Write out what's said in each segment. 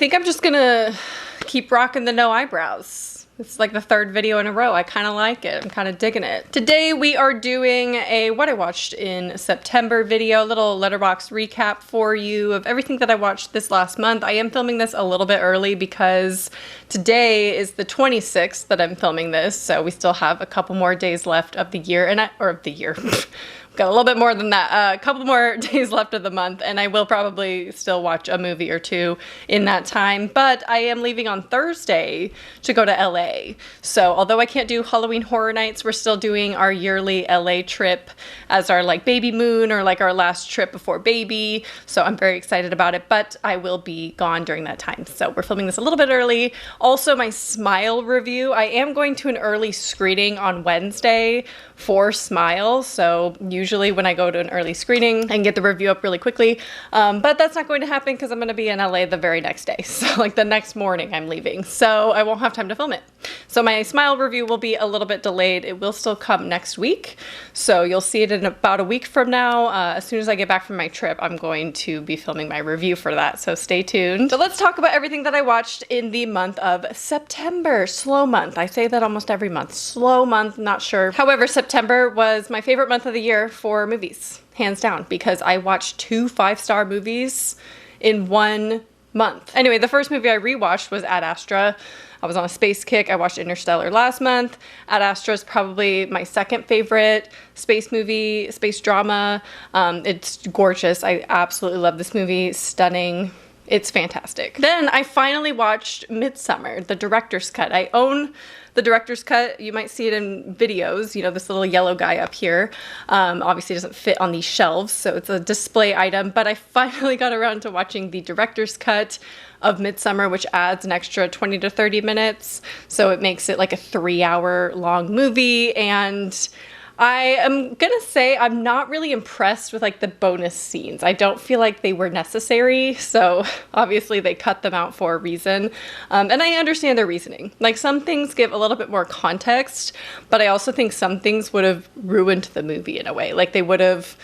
think I'm just gonna keep rocking the no eyebrows. It's like the third video in a row. I kind of like it. I'm kind of digging it. Today we are doing a what I watched in September video, a little Letterboxd recap for you of everything that I watched this last month. I am filming this a little bit early because today is the 26th that I'm filming this, so we still have a couple more days left of the year, got a little bit more than that, a couple more days left of the month, and I will probably still watch a movie or two in that time, but I am leaving on Thursday to go to LA. So although I can't do Halloween Horror Nights, we're still doing our yearly LA trip as our like baby moon, or like our last trip before baby. So I'm very excited about it, but I will be gone during that time. So we're filming this a little bit early. Also, my Smile review, I am going to an early screening on Wednesday for Smile. So usually when I go to an early screening, I can get the review up really quickly, but that's not going to happen because I'm going to be in LA the very next day. So like the next morning I'm leaving, so I won't have time to film it. So my Smile review will be a little bit delayed. It will still come next week, so you'll see it in about a week from now. As soon as I get back from my trip, I'm going to be filming my review for that, so stay tuned. So let's talk about everything that I watched in the month of September. Slow month. I say that almost every month. Slow month, not sure. However, September was my favorite month of the year for movies, hands down, because I watched 2 5-star movies in 1 month. Anyway, the first movie I rewatched was Ad Astra. I was on a space kick. I watched Interstellar last month. Ad Astra is probably my second favorite space movie, space drama. It's gorgeous. I absolutely love this movie. Stunning. It's fantastic. Then I finally watched Midsommar, the director's cut. I own the director's cut. You might see it in videos, you know, this little yellow guy up here. Obviously doesn't fit on these shelves, so it's a display item, but I finally got around to watching the director's cut of Midsommar, which adds an extra 20 to 30 minutes. So it makes it like a 3-hour long movie, and I am gonna say I'm not really impressed with like the bonus scenes. I don't feel like they were necessary, so obviously they cut them out for a reason. And I understand their reasoning. Like some things give a little bit more context, but I also think some things would have ruined the movie in a way. Like they would have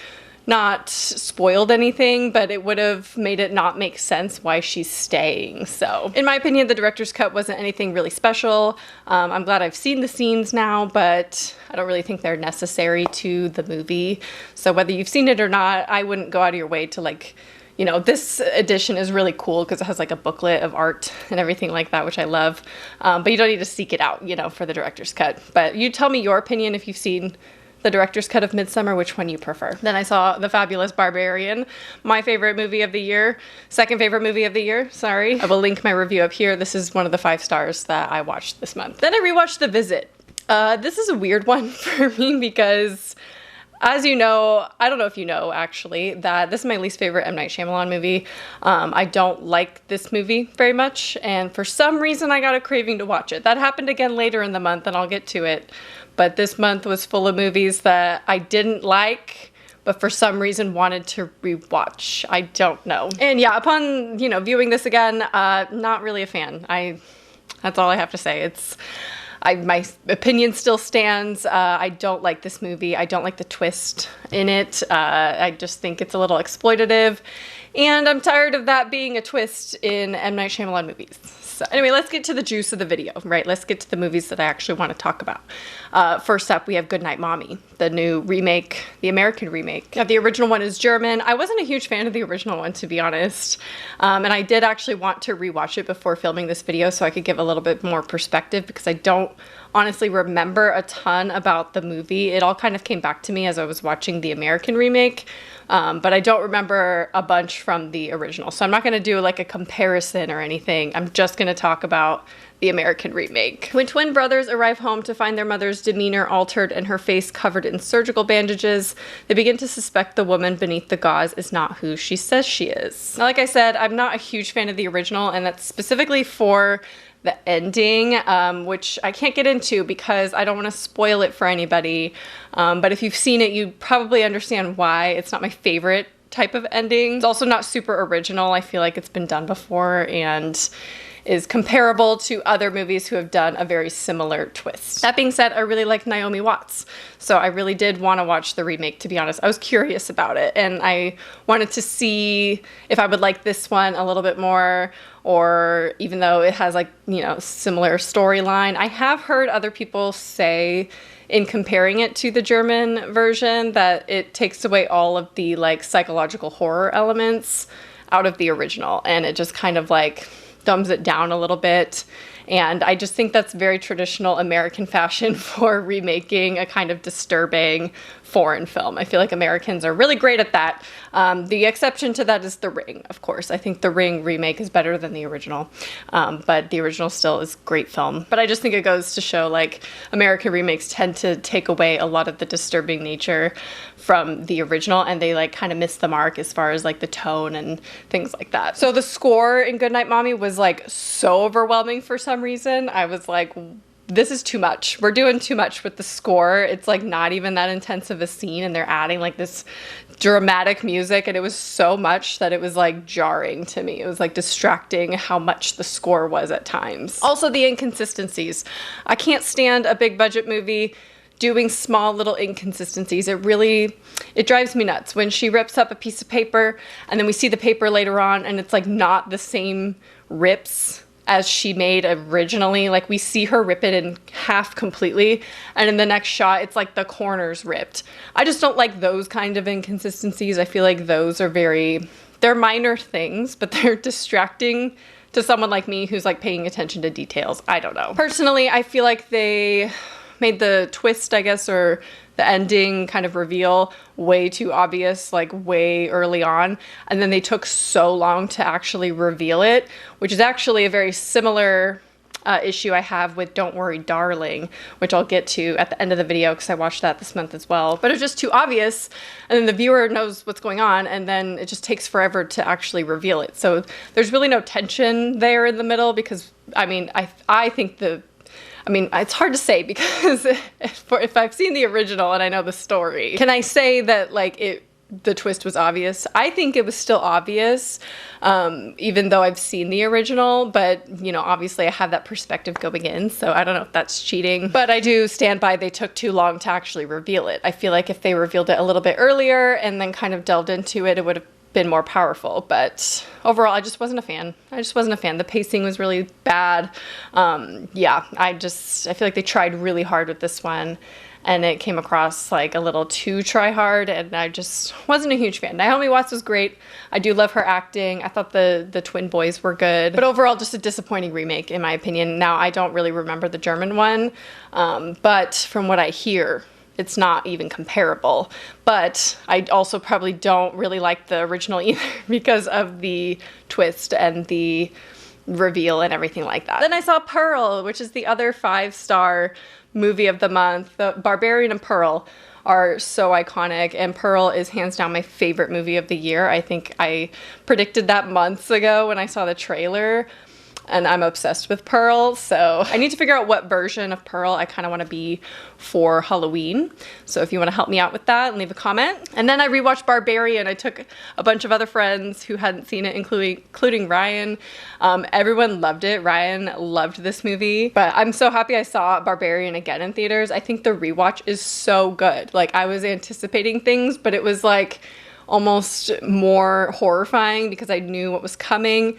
not spoiled anything, but it would have made it not make sense why she's staying. So in my opinion, the director's cut wasn't anything really special. I'm glad I've seen the scenes now, but I don't really think they're necessary to the movie. So whether you've seen it or not, I wouldn't go out of your way to like, you know, this edition is really cool because it has like a booklet of art and everything like that, which I love. But you don't need to seek it out, you know, for the director's cut. But you tell me your opinion if you've seen the director's cut of Midsommar, which one you prefer. Then I saw The Fabulous Barbarian, my favorite movie of the year, second favorite movie of the year, sorry. I will link my review up here. This is one of the 5 stars that I watched this month. Then I rewatched The Visit. This is a weird one for me because, as you know, I don't know if you know actually, that this is my least favorite M. Night Shyamalan movie. I don't like this movie very much, and for some reason I got a craving to watch it. That happened again later in the month, and I'll get to it. But this month was full of movies that I didn't like, but for some reason wanted to rewatch. I don't know. And yeah, upon, you know, viewing this again, not really a fan. That's all I have to say. My opinion still stands. I don't like this movie. I don't like the twist in it. I just think it's a little exploitative, and I'm tired of that being a twist in M. Night Shyamalan movies. So anyway, let's get to the juice of the video, right? Let's get to the movies that I actually want to talk about. First up, we have Goodnight Mommy, the new remake, the American remake. The original one is German. I wasn't a huge fan of the original one, to be honest. And I did actually want to rewatch it before filming this video so I could give a little bit more perspective, because I don't honestly remember a ton about the movie. It all kind of came back to me as I was watching the American remake, but I don't remember a bunch from the original. So I'm not going to do like a comparison or anything. I'm just going to talk about the American remake. When twin brothers arrive home to find their mother's demeanor altered and her face covered in surgical bandages, they begin to suspect the woman beneath the gauze is not who she says she is. Now, like I said, I'm not a huge fan of the original, and that's specifically for the ending, which I can't get into because I don't want to spoil it for anybody. But if you've seen it, you probably understand why it's not my favorite type of ending. It's also not super original. I feel like it's been done before and is comparable to other movies who have done a very similar twist. That being said, I really like Naomi Watts, so I really did want to watch the remake, to be honest. I was curious about it, and I wanted to see if I would like this one a little bit more, or even though it has like, you know, similar storyline. I have heard other people say in comparing it to the German version that it takes away all of the like psychological horror elements out of the original, and it just kind of like dumbs it down a little bit. And I just think that's very traditional American fashion for remaking a kind of disturbing foreign film. I feel like Americans are really great at that. The exception to that is The Ring, of course. I think The Ring remake is better than the original, but the original still is a great film. But I just think it goes to show like American remakes tend to take away a lot of the disturbing nature from the original, and they like kind of miss the mark as far as like the tone and things like that. So the score in Goodnight Mommy was like so overwhelming for some reason. I was like, this is too much. We're doing too much with the score. It's like not even that intense of a scene, and they're adding like this dramatic music, and it was so much that it was like jarring to me. It was like distracting how much the score was at times. Also the inconsistencies. I can't stand a big budget movie doing small little inconsistencies. It drives me nuts when she rips up a piece of paper and then we see the paper later on and it's like not the same rips as she made originally. Like we see her rip it in half completely, and in the next shot it's like the corners ripped. I just don't like those kind of inconsistencies. I feel like those are they're minor things, but they're distracting to someone like me who's like paying attention to details. I don't know. Personally, I feel like they made the twist, I guess, or the ending kind of reveal way too obvious, like way early on. And then they took so long to actually reveal it, which is actually a very similar issue I have with Don't Worry, Darling, which I'll get to at the end of the video because I watched that this month as well. But it's just too obvious, and then the viewer knows what's going on, and then it just takes forever to actually reveal it. So there's really no tension there in the middle because, I mean, I think it's hard to say because if I've seen the original and I know the story, can I say that like the twist was obvious? I think it was still obvious, even though I've seen the original, but you know, obviously I have that perspective going in, so I don't know if that's cheating, but I do stand by they took too long to actually reveal it. I feel like if they revealed it a little bit earlier and then kind of delved into it, it would have been more powerful. But overall, I just wasn't a fan. The pacing was really bad. Yeah, I feel like they tried really hard with this one, and it came across like a little too try hard, and I just wasn't a huge fan. Naomi Watts was great. I do love her acting. I thought the twin boys were good, but overall just a disappointing remake in my opinion. Now, I don't really remember the German one, but from what I hear, it's not even comparable. But I also probably don't really like the original either because of the twist and the reveal and everything like that. Then I saw Pearl, which is the other 5-star movie of the month. The Barbarian and Pearl are so iconic, and Pearl is hands down my favorite movie of the year. I think I predicted that months ago when I saw the trailer. And I'm obsessed with Pearl, so I need to figure out what version of Pearl I kind of want to be for Halloween. So if you want to help me out with that, and leave a comment. And then I rewatched Barbarian. I took a bunch of other friends who hadn't seen it, including Ryan. Everyone loved it. Ryan loved this movie, but I'm so happy I saw Barbarian again in theaters. I think the rewatch is so good. Like, I was anticipating things, but it was like almost more horrifying because I knew what was coming.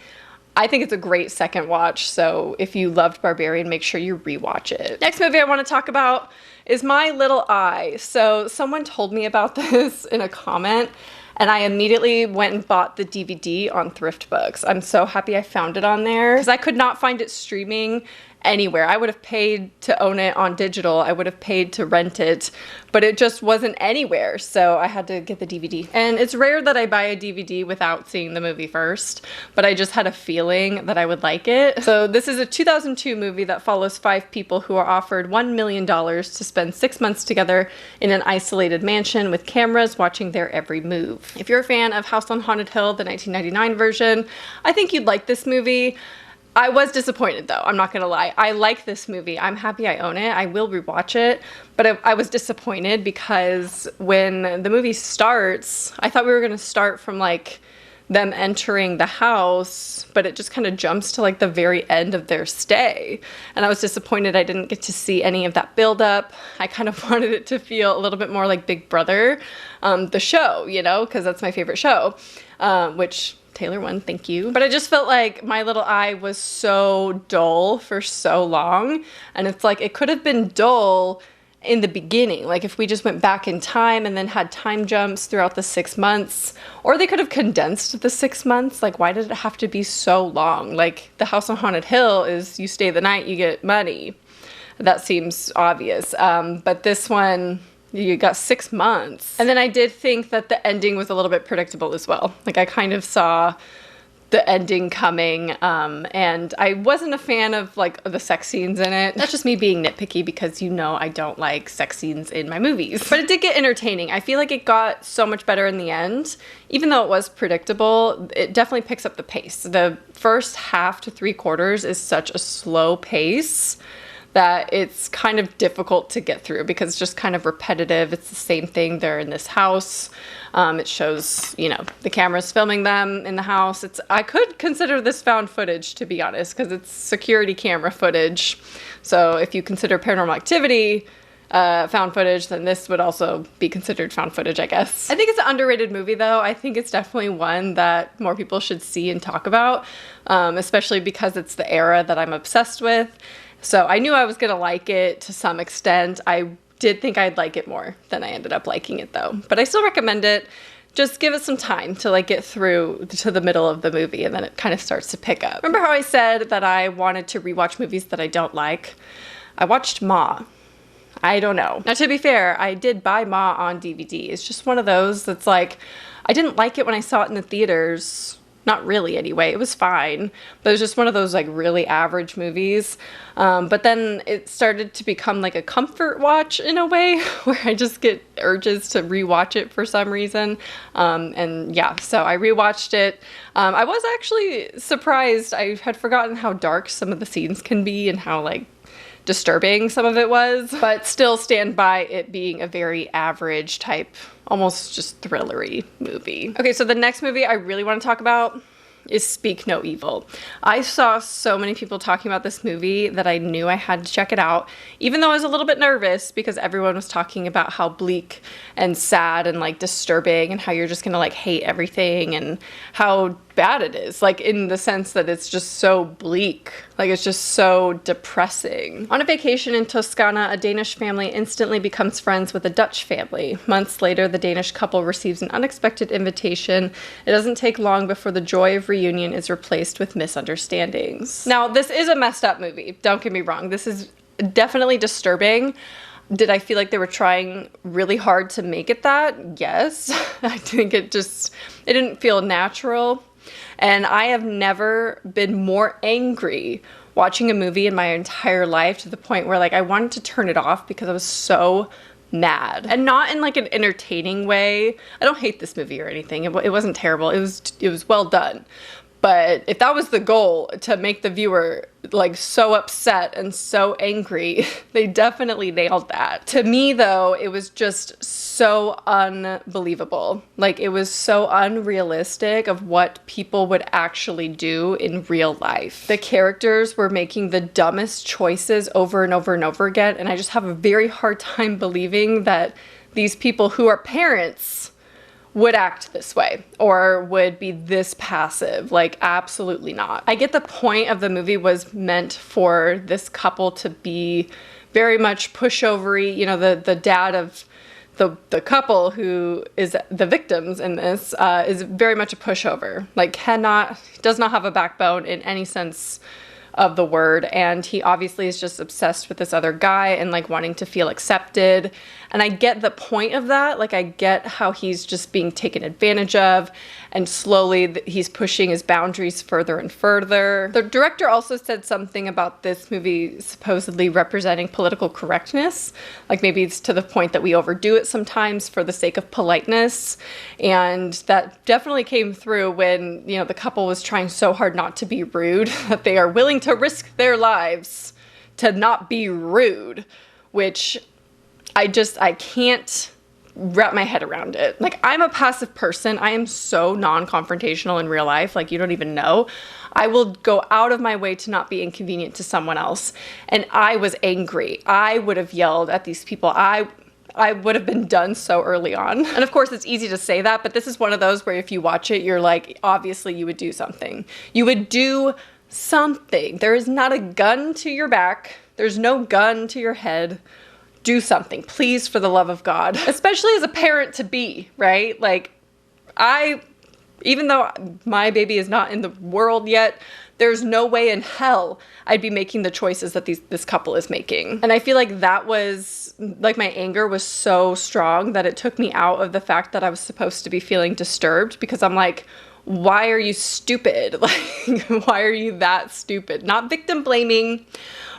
I think it's a great second watch, so if you loved Barbarian, make sure you rewatch it. Next movie I want to talk about is My Little Eye. So someone told me about this in a comment, and I immediately went and bought the DVD on Thrift Books. I'm so happy I found it on there because I could not find it streaming anywhere. I would have paid to own it on digital. I would have paid to rent it, but it just wasn't anywhere. So I had to get the DVD. And it's rare that I buy a DVD without seeing the movie first, but I just had a feeling that I would like it. So this is a 2002 movie that follows 5 people who are offered $1 million to spend 6 months together in an isolated mansion with cameras watching their every move. If you're a fan of House on Haunted Hill, the 1999 version, I think you'd like this movie. I was disappointed though, I'm not gonna lie. I like this movie. I'm happy I own it. I will rewatch it, but I was disappointed because when the movie starts, I thought we were gonna start from like them entering the house, but it just kind of jumps to like the very end of their stay. And I was disappointed I didn't get to see any of that buildup. I kind of wanted it to feel a little bit more like Big Brother, the show, you know, because that's my favorite show, which Taylor won, thank you. But I just felt like My Little Eye was so dull for so long, and it's like it could have been dull in the beginning, like if we just went back in time and then had time jumps throughout the 6 months, or they could have condensed the 6 months. Like, why did it have to be so long? Like, the House on Haunted Hill is you stay the night, you get money. That seems obvious. But this one, you got 6 months. And then I did think that the ending was a little bit predictable as well. Like, I kind of saw the ending coming, and I wasn't a fan of like the sex scenes in it. That's just me being nitpicky because you know I don't like sex scenes in my movies. But it did get entertaining. I feel like it got so much better in the end. Even though it was predictable, it definitely picks up the pace. The first half to 3/4 is such a slow pace that it's kind of difficult to get through because it's just kind of repetitive. It's the same thing. They're in this house. It shows, you know, the camera's filming them in the house. I could consider this found footage, to be honest, because it's security camera footage. So if you consider Paranormal Activity found footage, then this would also be considered found footage, I guess. I think it's an underrated movie, though. I think it's definitely one that more people should see and talk about, especially because it's the era that I'm obsessed with. So I knew I was gonna like it to some extent. I did think I'd like it more than I ended up liking it, though. But I still recommend it. Just give it some time to like get through to the middle of the movie, and then it kind of starts to pick up. Remember how I said that I wanted to rewatch movies that I don't like? I watched Ma. I don't know. Now, to be fair, I did buy Ma on DVD. It's just one of those that's like, I didn't like it when I saw it in the theaters. Not really, anyway. It was fine, but it was just one of those like really average movies. But then it started to become like a comfort watch in a way, where I just get urges to rewatch it for some reason. And yeah, so I rewatched it. I was actually surprised. I had forgotten how dark some of the scenes can be and how like disturbing some of it was, but still stand by it being a very average type, almost just thrillery movie. Okay, so the next movie I really want to talk about is Speak No Evil. I saw so many people talking about this movie that I knew I had to check it out, even though I was a little bit nervous because everyone was talking about how bleak and sad and like disturbing and how you're just gonna like hate everything and how bad it is, like in the sense that it's just so bleak, like it's just so depressing. On a vacation in Toscana, a Danish family instantly becomes friends with a Dutch family. Months later, the Danish couple receives an unexpected invitation. It doesn't take long before the joy of reunion is replaced with misunderstandings. Now, this is a messed up movie, don't get me wrong. This is definitely disturbing. Did I feel like they were trying really hard to make it that? Yes. I think it didn't feel natural. And I have never been more angry watching a movie in my entire life, to the point where like I wanted to turn it off because I was so mad. And not in like an entertaining way. I don't hate this movie or anything. It wasn't terrible. It was well done. But if that was the goal, to make the viewer like so upset and so angry, they definitely nailed that. To me, though, it was just so unbelievable. Like, it was so unrealistic of what people would actually do in real life. The characters were making the dumbest choices over and over and over again, and I just have a very hard time believing that these people who are parents would act this way or would be this passive. Like, absolutely not. I get the point of the movie was meant for this couple to be very much pushovery. You know, the dad of the couple who is the victims in this is very much a pushover. Like, does not have a backbone in any sense of the word, and he obviously is just obsessed with this other guy and like wanting to feel accepted. And I get the point of that. Like, I get how he's just being taken advantage of, and slowly he's pushing his boundaries further and further. The director also said something about this movie supposedly representing political correctness. Like, maybe it's to the point that we overdo it sometimes for the sake of politeness. And that definitely came through when, you know, the couple was trying so hard not to be rude that they are willing to risk their lives to not be rude, which I can't wrap my head around it. Like, I'm a passive person. I am so non-confrontational in real life. Like, you don't even know. I will go out of my way to not be inconvenient to someone else. And I was angry. I would have yelled at these people. I would have been done so early on. And of course, it's easy to say that, but this is one of those where if you watch it, you're like, obviously you would do something. You would do something. There is not a gun to your back. There's no gun to your head. Do something, please, for the love of God. Especially as a parent to be, right? Like, even though my baby is not in the world yet, there's no way in hell I'd be making the choices that this couple is making. And I feel like that was, like, my anger was so strong that it took me out of the fact that I was supposed to be feeling disturbed, because I'm like, why are you stupid? Like, why are you that stupid? Not victim blaming,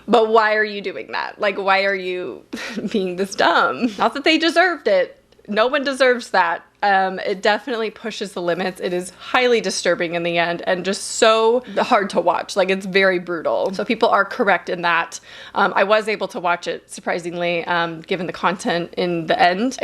but why are you doing that? Like, why are you being this dumb? Not that they deserved it. No one deserves that. It definitely pushes the limits. It is highly disturbing in the end and just so hard to watch. Like, it's very brutal. So people are correct in that. I was able to watch it, surprisingly, given the content in the end.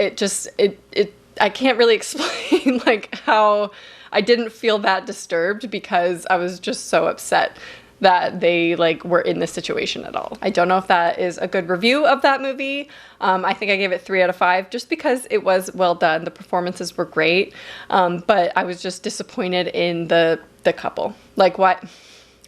I can't really explain like how I didn't feel that disturbed, because I was just so upset that they like were in this situation at all. I don't know if that is a good review of that movie. I think I gave it 3 out of 5 just because it was well done. The performances were great, but I was just disappointed in the couple. Like, what?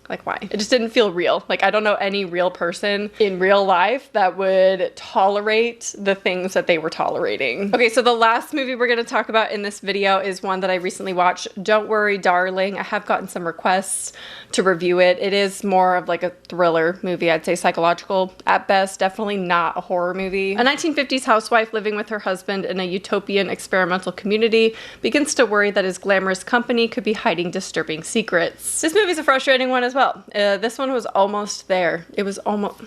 Like, why? It just didn't feel real. Like, I don't know any real person in real life that would tolerate the things that they were tolerating. Okay, so the last movie we're gonna talk about in this video is one that I recently watched, Don't Worry, Darling. I have gotten some requests to review it. It is more of like a thriller movie, I'd say psychological at best, definitely not a horror movie. A 1950s housewife living with her husband in a utopian experimental community begins to worry that his glamorous company could be hiding disturbing secrets. This movie's a frustrating one as well. This one was almost there. It was almost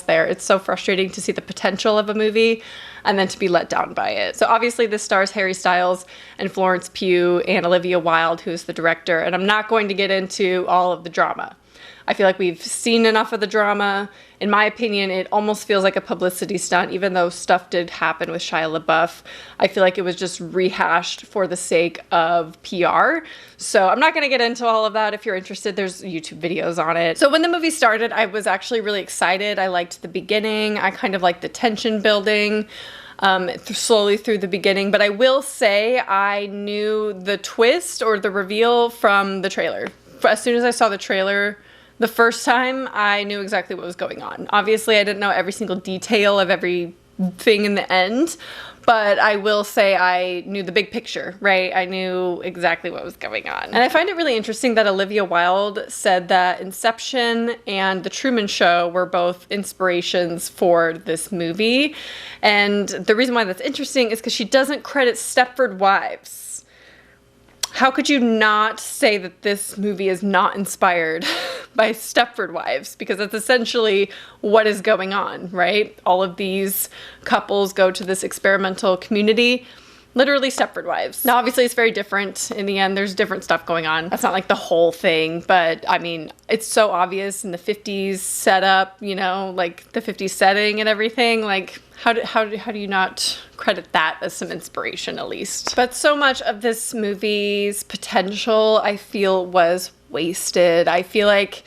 there. It's so frustrating to see the potential of a movie and then to be let down by it. So obviously this stars Harry Styles and Florence Pugh and Olivia Wilde, who is the director, and I'm not going to get into all of the drama. I feel like we've seen enough of the drama. In my opinion, it almost feels like a publicity stunt, even though stuff did happen with Shia LaBeouf. I feel like it was just rehashed for the sake of PR. So I'm not gonna get into all of that. If you're interested, there's YouTube videos on it. So when the movie started, I was actually really excited. I liked the beginning. I kind of liked the tension building slowly through the beginning. But I will say I knew the twist or the reveal from the trailer. As soon as I saw the trailer, the first time, I knew exactly what was going on. Obviously, I didn't know every single detail of everything in the end, but I will say I knew the big picture, right? I knew exactly what was going on. And I find it really interesting that Olivia Wilde said that Inception and The Truman Show were both inspirations for this movie. And the reason why that's interesting is because she doesn't credit Stepford Wives. How could you not say that this movie is not inspired by Stepford Wives? Because that's essentially what is going on, right? All of these couples go to this experimental community, literally Stepford Wives. Now, obviously, it's very different. In the end, there's different stuff going on. That's not like the whole thing, but I mean, it's so obvious in the 50s setup, you know, like the 50s setting and everything. Like, how do you not credit that as some inspiration, at least? But so much of this movie's potential, I feel, was wasted. I feel like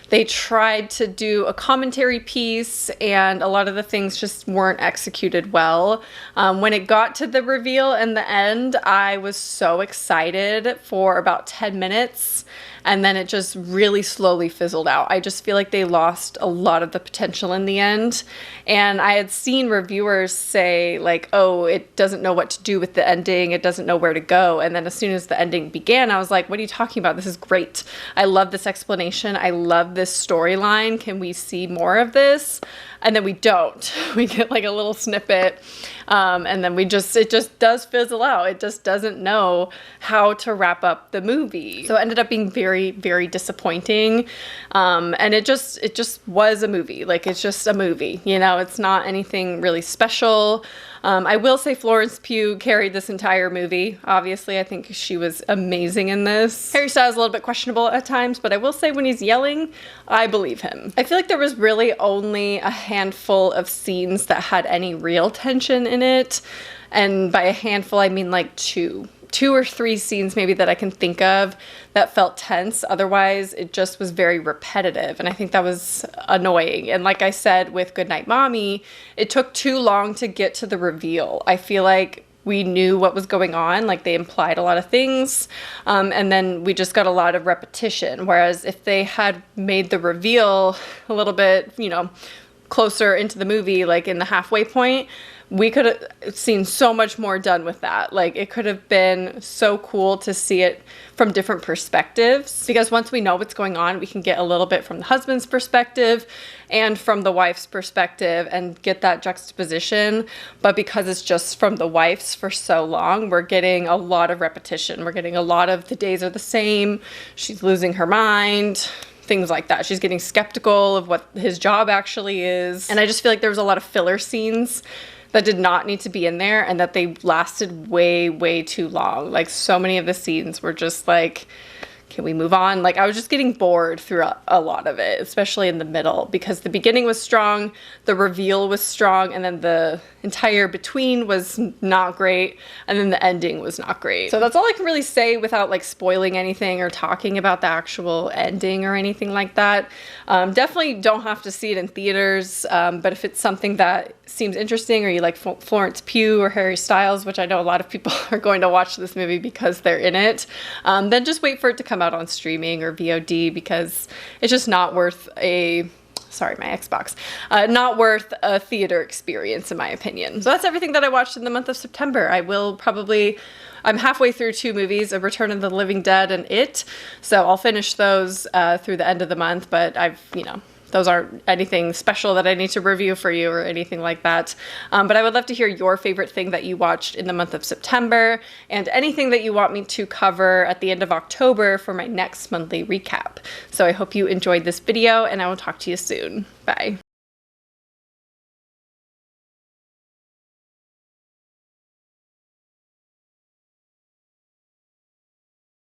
they tried to do a commentary piece and a lot of the things just weren't executed well. When it got to the reveal in the end, I was so excited for about 10 minutes. And then it just really slowly fizzled out. I just feel like they lost a lot of the potential in the end. And I had seen reviewers say like, oh, it doesn't know what to do with the ending. It doesn't know where to go. And then as soon as the ending began, I was like, what are you talking about? This is great. I love this explanation. I love this storyline. Can we see more of this? And then we don't. We get like a little snippet. And then it just does fizzle out. It just doesn't know how to wrap up the movie. So it ended up being very, very disappointing. And it just was a movie. Like, it's just a movie, you know, it's not anything really special. I will say Florence Pugh carried this entire movie. Obviously, I think she was amazing in this. Harry Styles is a little bit questionable at times, but I will say when he's yelling, I believe him. I feel like there was really only a handful of scenes that had any real tension in it. And by a handful, I mean like two 2 or 3 scenes maybe that I can think of that felt tense. Otherwise, it just was very repetitive, and I think that was annoying. And like I said with Goodnight Mommy, it took too long to get to the reveal. I feel like we knew what was going on, like they implied a lot of things, and then we just got a lot of repetition. Whereas if they had made the reveal a little bit, you know, closer into the movie, like in the halfway point, we could have seen so much more done with that. Like, it could have been so cool to see it from different perspectives, because once we know what's going on, we can get a little bit from the husband's perspective and from the wife's perspective and get that juxtaposition. But because it's just from the wife's for so long, we're getting a lot of repetition. We're getting a lot of the days are the same, she's losing her mind, things like that. She's getting skeptical of what his job actually is. And I just feel like there was a lot of filler scenes that did not need to be in there, and that they lasted way, way too long. Like, so many of the scenes were just like, can we move on? Like, I was just getting bored throughout a lot of it, especially in the middle, because the beginning was strong, the reveal was strong, and then the entire between was not great, and then the ending was not great. So that's all I can really say without like spoiling anything or talking about the actual ending or anything like that. Definitely don't have to see it in theaters, but if it's something that seems interesting, or you like Florence Pugh or Harry Styles, which I know a lot of people are going to watch this movie because they're in it, then just wait for it to come out on streaming or VOD, because it's just not worth a, sorry, my Xbox, not worth a theater experience in my opinion. So that's everything that I watched in the month of September. I'm halfway through 2 movies, A Return of the Living Dead and It, so I'll finish those through the end of the month, but those aren't anything special that I need to review for you or anything like that. But I would love to hear your favorite thing that you watched in the month of September, and anything that you want me to cover at the end of October for my next monthly recap. So I hope you enjoyed this video, and I will talk to you soon. Bye.